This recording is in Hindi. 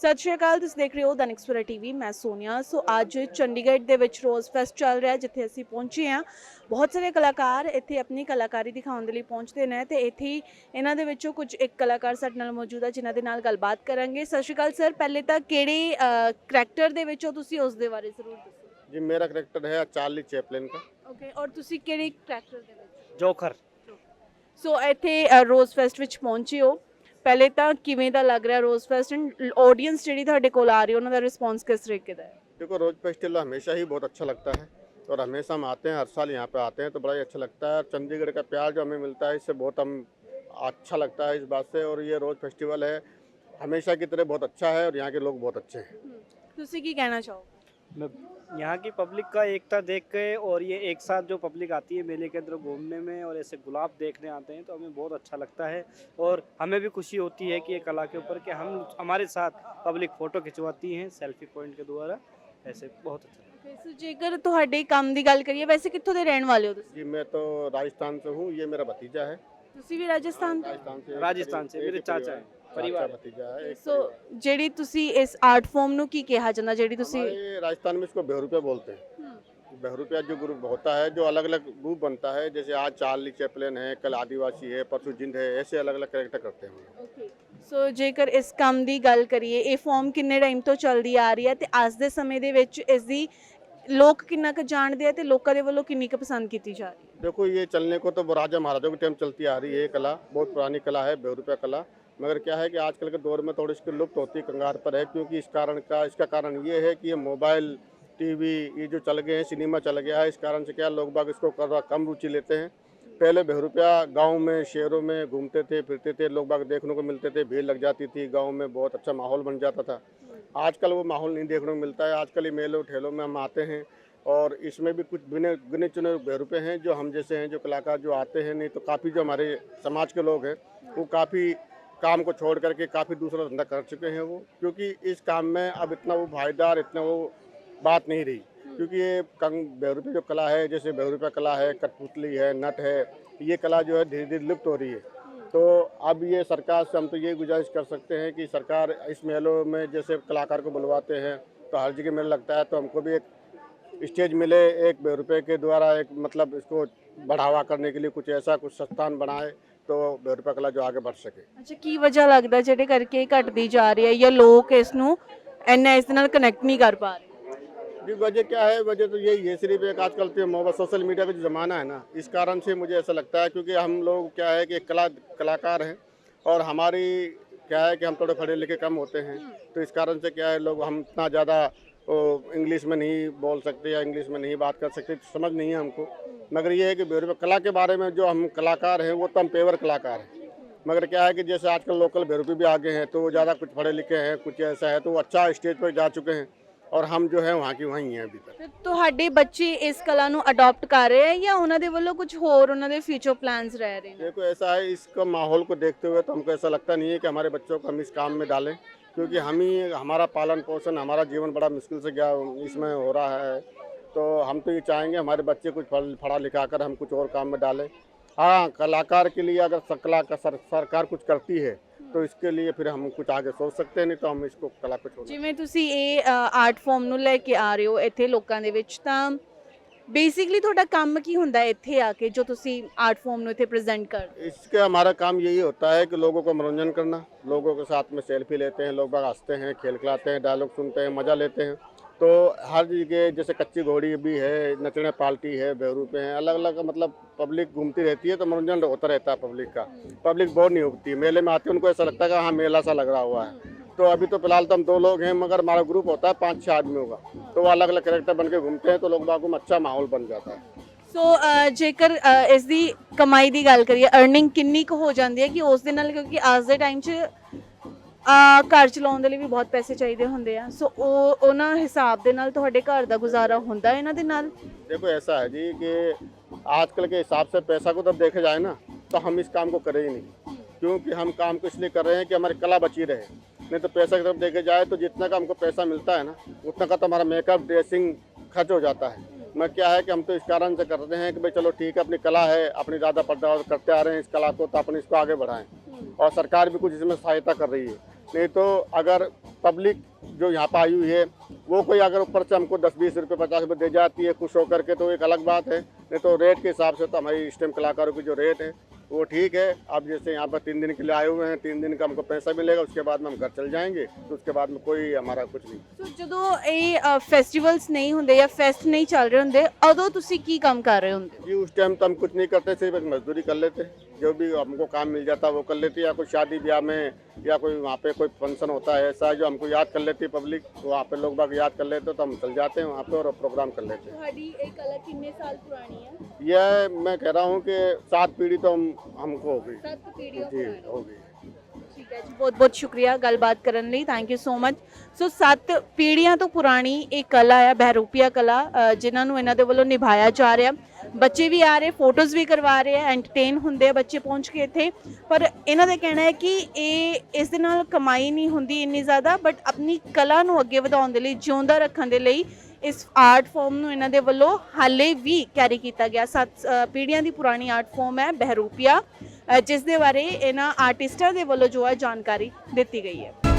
ਸਤਿ ਸ਼੍ਰੀ ਅਕਾਲ, ਤੁਸੀਂ ਦੇਖ ਰਹੇ ਹੋ ਦੈਨਿਕ ਸਵੇਰਾ ਟੀਵੀ। ਮੈਂ ਸੋਨੀਆ। ਸੋ ਅੱਜ ਚੰਡੀਗੜ੍ਹ ਦੇ ਵਿੱਚ ਰੋਜ਼ ਫੈਸਟ ਚੱਲ ਰਿਹਾ, ਜਿੱਥੇ ਅਸੀਂ ਪਹੁੰਚੇ ਹਾਂ। ਬਹੁਤ ਸਾਰੇ ਕਲਾਕਾਰ ਇੱਥੇ ਆਪਣੀ ਕਲਾਕਾਰੀ ਦਿਖਾਉਣ ਦੇ ਲਈ ਪਹੁੰਚਦੇ ਨੇ ਤੇ ਇੱਥੇ ਹੀ ਇਹਨਾਂ ਦੇ ਵਿੱਚੋਂ ਕੁਝ ਇੱਕ ਕਲਾਕਾਰ ਸਾਡੇ ਨਾਲ ਮੌਜੂਦ ਹੈ, ਜਿਨ੍ਹਾਂ ਦੇ ਨਾਲ ਗੱਲਬਾਤ ਕਰਾਂਗੇ। ਸਤਿ ਸ਼੍ਰੀ ਅਕਾਲ ਸਰ, ਪਹਿਲੇ ਤਾਂ ਕਿਹੜੇ ਕਰੈਕਟਰ ਦੇ ਵਿੱਚੋਂ ਤੁਸੀਂ ਉਸ ਦੇ ਬਾਰੇ ਜ਼ਰੂਰ ਦੱਸੋ। जी मेरा करेक्टर है चार्ली चैपलिन का। ਓਕੇ, ਔਰ ਤੁਸੀਂ ਕਿਹੜੇ ਕਰੈਕਟਰ ਦੇ ਵਿੱਚ? जोकर। ਸੋ ਇੱਥੇ ਰੋਜ਼ ਫੈਸਟ ਵਿੱਚ ਪਹੁੰਚੇ ਹੋ, ਪਹਿਲੇ ਤਾਂ ਕਿਵੇਂ ਦਾ ਲੱਗ ਰਿਹਾ ਰੋਜ਼ ਫੈਸਟ ਐਂਡ ਆਡੀਅנס ਜਿਹੜੀ ਤੁਹਾਡੇ ਕੋਲ ਆ ਰਹੀ ਹੈ ਉਹਨਾਂ ਦਾ ਰਿਸਪੌਂਸ ਕਿਸ ਤਰੀਕੇ ਦਾ ਹੈ? देखो रोज फेस्टिवल हमेशा ही बहुत अच्छा लगता है और हमेशा हम आते हैं, हर साल यहाँ पे आते हैं तो बड़ा ही अच्छा लगता है। चंडीगढ़ का प्यार जो हमें मिलता है इससे बहुत हम अच्छा लगता है इस बात से। और ये रोज फेस्टिवल है हमेशा की तरह बहुत अच्छा है और यहाँ के लोग बहुत अच्छे हैं। ਤੁਸੀਂ ਕੀ ਕਹਿਣਾ ਚਾਹੋਗੇ? मैं यहाँ की पब्लिक का एकता देख के और ये एक साथ जो पब्लिक आती है मेले के अंदर घूमने में और ऐसे गुलाब देखने आते हैं तो हमें बहुत अच्छा लगता है। और हमें भी खुशी होती है कि ये कला के ऊपर कि हम हमारे साथ पब्लिक फ़ोटो खिंचवाती हैं सेल्फी पॉइंट के द्वारा। ऐसे बहुत अच्छा। ਸੋ ਜੇਕਰ ਤੁਹਾਡੇ ਕੰਮ ਦੀ ਗੱਲ ਕਰੀਏ, ਵੈਸੇ ਕਿੱਥੋਂ ਦੇ ਰਹਿਣ ਵਾਲੇ ਹੋ ਤੁਸੀਂ? जी मैं तो राजस्थान से हूँ, ये मेरा भतीजा है। ਤੁਸੀਂ ਵੀ ਰਾਜਸਥਾਨ ਤੋਂ? राजस्थान से मेरे चाचा हैं, परिवार। भतीजा है एक ਸੋ ਜਿਹੜੀ ਤੁਸੀਂ ਇਸ ਆਰਟ ਫਾਰਮ ਨੂੰ ਕੀ ਕਿਹਾ ਜਾਂਦਾ, ਜਿਹੜੀ ਤੁਸੀਂ? हमारे राजस्थान में इसको बेहरूपिया बोलते हैं। बेहरूपिया जो ग्रुप होता है जो अलग अलग ग्रुप बनता है, जैसे आज चार्ली चैपलिन है, कल आदिवासी है, परसों जिंद है, ऐसे अलग अलग कैरेक्टर करते हैं हम लोग। ਓਕੇ, ਸੋ ਜੇਕਰ ਇਸ ਕੰਮ ਦੀ ਗੱਲ ਕਰੀਏ, ਇਹ ਫਾਰਮ ਕਿੰਨੇ ਟਾਈਮ ਤੋਂ ਚੱਲਦੀ ਆ ਰਹੀ ਹੈ ਤੇ ਅੱਜ ਦੇ ਸਮੇਂ ਦੇ ਵਿੱਚ ਇਸ ਦੀ ਲੋਕ ਕਿੰਨਾ ਕੁ ਜਾਣਦੇ ਆ ਤੇ ਲੋਕਾਂ ਦੇ ਵੱਲੋਂ ਕਿੰਨੀ ਕੁ ਪਸੰਦ ਕੀਤੀ जा रही है? देखो ये चलने को तो राजा महाराजाओं के टाइम चलती आ रही है, ये कला बहुत पुरानी कला है बेहरूपिया कला। मगर क्या है कि आजकल के दौर में थोड़ी इसकी लुप्त होती कंगार पर है, क्योंकि इसका कारण ये है कि ये मोबाइल टीवी ये जो चल गए हैं, सिनेमा चल गया है, इस कारण से क्या लोग बाग इसको कम रुचि लेते हैं। पहले बेहरूपिया गाँव में शहरों में घूमते थे फिरते थे, लोग बाग देखने को मिलते थे, भीड़ लग जाती थी, गाँव में बहुत अच्छा माहौल बन जाता था। आजकल वो माहौल नहीं देखने को मिलता है। आजकल ये मेलों ठेलों में हम आते हैं और इसमें भी कुछ गिने चुने बेहरूपे हैं जो हम जैसे हैं, जो कलाकार जो आते हैं। नहीं तो काफ़ी जो हमारे समाज के लोग हैं वो काफ़ी काम को छोड़ करके काफ़ी दूसरा धंधा कर चुके हैं वो, क्योंकि इस काम में अब इतना वो भाईदार इतना वो बात नहीं रही। क्योंकि ये बेहरूपे जो कला है, जैसे बेहरूपा कला है, कठपुतली है, नट है, ये कला जो है धीरे धीरे लुप्त हो रही है। तो अब ये सरकार से हम तो ये गुजारिश कर सकते हैं कि सरकार इस मेलों में जैसे कलाकार को बुलवाते हैं तो हर जगह मेला लगता है तो हमको भी एक स्टेज मिले, एक बेहरूपे के द्वारा एक मतलब इसको बढ़ावा करने के लिए कुछ ऐसा कुछ संस्थान बनाए तो बेहरूपा कला जो आगे बढ़ सके। ਅੱਛਾ, ਕੀ ਵਜ੍ਹਾ ਲੱਗਦਾ ਜਿਹੜੇ ਕਰਕੇ ਇਹ ਘਟਦੀ ਜਾ ਰਹੀ ਹੈ ਜਾਂ ਲੋਕ ਇਸ ਨੂੰ ਇੰਨਾ ਇਸ ਦੇ ਨਾਲ कनेक्ट नहीं कर पा रहे? जी वजह क्या है? वजह तो यही है, सिर्फ एक आजकल तो मोबाइल सोशल मीडिया का जो ज़माना है ना, इस कारण से मुझे ऐसा लगता है। क्योंकि हम लोग क्या है कि कलाकार हैं और हमारी क्या है कि हम थोड़े पढ़े लिखे कम होते हैं, तो इस कारण से क्या है लोग हम इतना ज़्यादा इंग्लिश में नहीं बोल सकते या इंग्लिश में नहीं बात कर सकते, तो समझ नहीं है हमको। मगर ये है कि बेहरूपा कला के बारे में जो हम कलाकार हैं वो तो हम पेवर कलाकार हैं। मगर क्या है कि जैसे आजकल लोकल बेहरूपे भी आगे हैं तो वो ज़्यादा कुछ पढ़े लिखे हैं, कुछ ऐसा है तो वो अच्छा स्टेज पर जा चुके हैं और हम जो है वहाँ की वहीं हैं अभी तक। ਤੇ ਤੁਹਾਡੇ ਬੱਚੇ ਇਸ ਕਲਾ ਨੂੰ ਅਡਾਪਟ ਕਰ ਰਹੇ ਹੈ ਜਾਂ ਉਹਨਾਂ ਦੇ ਵੱਲੋਂ ਕੁਝ ਹੋਰ ਉਹਨਾਂ ਦੇ ਫਿਊਚਰ ਪਲਾਨਸ ਰਹਿ ਰਹੇ ਨੇ? देखो ऐसा है, इसका माहौल को देखते हुए तो हमको ऐसा लगता नहीं है कि हमारे बच्चों को हम इस काम में डालें, क्योंकि हम ही हमारा पालन पोषण हमारा जीवन बड़ा मुश्किल से गया इसमें हो रहा है। तो हम तो ये चाहेंगे हमारे बच्चे कुछ पढ़ा लिखा कर हम कुछ और काम में डालें। हाँ, कलाकार के लिए अगर सरकार कुछ करती है तो इसके लिए फिर हम कुछ आगे सोच सकते हैं, नहीं तो हम इसको कला को छोड़। ਜਿਵੇਂ ਤੁਸੀਂ ਇਹ ਆਰਟ ਫਾਰਮ ਨੂੰ ਲੈ ਕੇ ਆ ਰਹੇ ਹੋ ਇੱਥੇ ਲੋਕਾਂ ਦੇ ਵਿੱਚ, ਤਾਂ ਬੇਸਿਕਲੀ ਤੁਹਾਡਾ ਕੰਮ ਕੀ ਹੁੰਦਾ ਹੈ ਇੱਥੇ ਆ ਕੇ ਜੋ ਤੁਸੀਂ ਆਰਟ ਫਾਰਮ ਨੂੰ ਇੱਥੇ ਪ੍ਰੈਜ਼ੈਂਟ ਕਰਦੇ? इसके हमारा काम यही होता है कि लोगों को मनोरंजन करना, लोगों के साथ में सेल्फी लेते हैं, लोग बाग हंसते हैं, खेल खिलाते हैं, डायलॉग सुनते हैं, मज़ा लेते हैं। तो हर जगह जैसे कच्ची घोड़ी भी है, नचने पार्टी है, बेहरूपे हैं, अलग अलग मतलब पब्लिक घूमती रहती है तो मनोरंजन होता रहता है पब्लिक का। पब्लिक बोर नहीं होती, मेले में आती है उनको ऐसा लगता है कि हाँ मेला सा लग रहा हुआ है। तो अभी तो फिलहाल तो हम 2 लोग हैं, मगर हमारा ग्रुप होता है 5-6 आदमियों का, तो वो अलग अलग कैरेक्टर बन के घूमते हैं तो लोग बागों में अच्छा माहौल बन जाता है। ਸੋ ਜੇਕਰ ਇਸ ਦੀ ਕਮਾਈ ਦੀ ਗੱਲ ਕਰੀਏ, ਅਰਨਿੰਗ ਕਿੰਨੀ ਕੁ ਹੋ ਜਾਂਦੀ ਹੈ ਕਿ ਉਸ ਦੇ ਨਾਲ, ਕਿਉਂਕਿ ਅੱਜ ਦੇ ਟਾਈਮ 'ਚ ਘਰ ਚਲਾਉਣ ਦੇ ਲਈ ਵੀ ਬਹੁਤ ਪੈਸੇ ਚਾਹੀਦੇ ਹੁੰਦੇ ਆ, ਸੋ ਉਹ ਉਹਨਾਂ ਹਿਸਾਬ ਦੇ ਨਾਲ ਤੁਹਾਡੇ ਘਰ ਦਾ ਗੁਜ਼ਾਰਾ ਹੁੰਦਾ ਇਹਨਾਂ ਦੇ ਨਾਲ? देखो ऐसा है जी कि आजकल के हिसाब से पैसा को तब देखा जाए ना तो हम इस काम को करें ही नहीं, क्योंकि हम काम को इसलिए कर रहे हैं कि हमारी कला बची रहे। नहीं तो पैसा की तरफ देखे जाए तो जितना का हमको पैसा मिलता है ना उतना का तो हमारा मेकअप ड्रेसिंग खर्च हो जाता है। मैं क्या है कि हम तो इस कारण से करते हैं कि भाई चलो ठीक है, अपनी कला है, अपनी ज़्यादा पर्दा करते आ रहे हैं इस कला को, तो अपन इसको आगे बढ़ाएं और सरकार भी कुछ इसमें सहायता कर रही है। नहीं तो अगर पब्लिक जो यहाँ पर आई हुई है वो कोई अगर ऊपर से हमको 10-20 रुपये 50 रुपये दे जाती है खुश होकर के, तो एक अलग बात है। नहीं तो रेट के हिसाब से तो हमारी स्टेम कलाकारों की जो रेट है वो ठीक है। अब जैसे यहाँ पर 3 दिन के लिए आए हुए हैं, 3 दिन का हमको पैसा मिलेगा, उसके बाद में हम घर चल जाएंगे, तो उसके बाद में कोई हमारा कुछ नहीं। ਸੋ ਜਦੋਂ ਇਹ ਫੈਸਟੀਵਲਸ ਨਹੀਂ ਹੁੰਦੇ ਜਾਂ ਫੈਸਟ ਨਹੀਂ ਚੱਲ ਰਹੇ ਹੁੰਦੇ ਉਦੋਂ ਤੁਸੀਂ ਕੀ ਕੰਮ ਕਰ ਰਹੇ ਹੁੰਦੇ ਹੋ? जी उस टाइम तो हम कुछ नहीं करते, सिर्फ एक मजदूरी कर लेते, जो भी हमको काम मिल जाता वो कर लेते, या कोई शादी ब्याह में या कोई वहाँ पे कोई फंक्शन होता है ऐसा जो हमको याद कर लेती है पब्लिक, वहाँ पे लोग बाग याद कर लेते तो हम चल जाते हैं वहाँ पे और प्रोग्राम कर लेते हैं। ਤੁਹਾਡੀ ਇਹ ਕਲਾ ਕਿੰਨੇ ਸਾਲ ਪੁਰਾਣੀ ਹੈ? यह मैं कह रहा हूँ कि 7 पीढ़ी तो हमको हो गई 7 ਪੀੜ੍ਹੀਆਂ जी, ਪੁਰਾਣੀ। हो गई। ਠੀਕ ਹੈ ਜੀ, ਬਹੁਤ ਬਹੁਤ ਸ਼ੁਕਰੀਆ ਗੱਲਬਾਤ ਕਰਨ ਲਈ, ਥੈਂਕ ਯੂ ਸੋ ਮਚ। ਸੋ 7 ਪੀੜ੍ਹੀਆਂ ਤੋਂ ਪੁਰਾਣੀ ਇਹ ਕਲਾ ਹੈ ਬਹਿਰੂਪੀਆ ਕਲਾ, ਜਿਨ੍ਹਾਂ ਨੂੰ ਇਹਨਾਂ ਦੇ ਵੱਲੋਂ ਨਿਭਾਇਆ ਜਾ ਰਿਹਾ। ਬੱਚੇ ਵੀ ਆ ਰਹੇ, ਫੋਟੋਜ਼ ਵੀ ਕਰਵਾ ਰਹੇ ਆ, ਐਂਟਰਟੇਨ ਹੁੰਦੇ ਆ ਬੱਚੇ ਪਹੁੰਚ ਕੇ ਇੱਥੇ। ਪਰ ਇਹਨਾਂ ਦਾ ਕਹਿਣਾ ਹੈ ਕਿ ਇਸ ਦੇ ਨਾਲ ਕਮਾਈ ਨਹੀਂ ਹੁੰਦੀ ਇੰਨੀ ਜ਼ਿਆਦਾ, ਬਟ ਆਪਣੀ ਕਲਾ ਨੂੰ ਅੱਗੇ ਵਧਾਉਣ ਦੇ ਲਈ, ਜਿਉਂਦਾ ਰੱਖਣ ਦੇ ਲਈ ਇਸ ਆਰਟ ਫਾਰਮ ਨੂੰ ਇਹਨਾਂ ਦੇ ਵੱਲੋਂ ਹਾਲੇ ਵੀ ਕੈਰੀ ਕੀਤਾ ਗਿਆ। 7 ਪੀੜ੍ਹੀਆਂ ਦੀ ਪੁਰਾਣੀ ਆਰਟ ਫਾਰਮ ਹੈ ਬਹਿਰੂਪੀਆ, ਜਿਸ ਦੇ ਬਾਰੇ ਇਹਨਾਂ ਆਰਟਿਸਟਾਂ ਦੇ ਵੱਲੋਂ ਜੋ ਹੈ ਜਾਣਕਾਰੀ ਦਿੱਤੀ ਗਈ ਹੈ।